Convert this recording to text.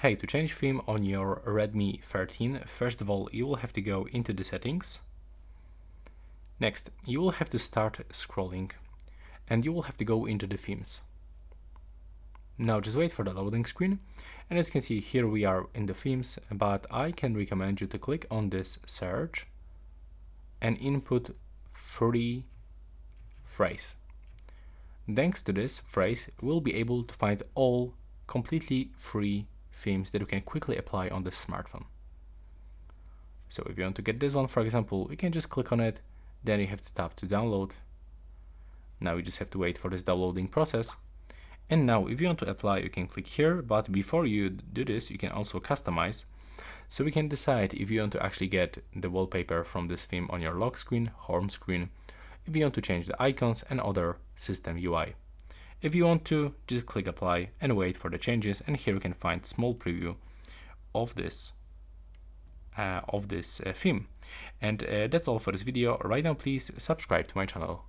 Hey, to change theme on your Redmi 13, first of all, you will have to go into the settings. Next, you will have to start scrolling and you will have to go into the themes. Now just wait for the loading screen, and as you can see here we are in the themes, but I can recommend you to click on this search and input free phrase. Thanks to this phrase, we'll be able to find all completely free themes that you can quickly apply on this smartphone. So if you want to get this one, for example, you can just click on it, then you have to tap to download. Now you just have to wait for this downloading process. And now if you want to apply, you can click here, but before you do this, you can also customize. So we can decide if you want to actually get the wallpaper from this theme on your lock screen, home screen, if you want to change the icons and other system UI. If you want to, just click apply and wait for the changes, and here you can find small preview of this theme. And that's all for this video. Right now please subscribe to my channel.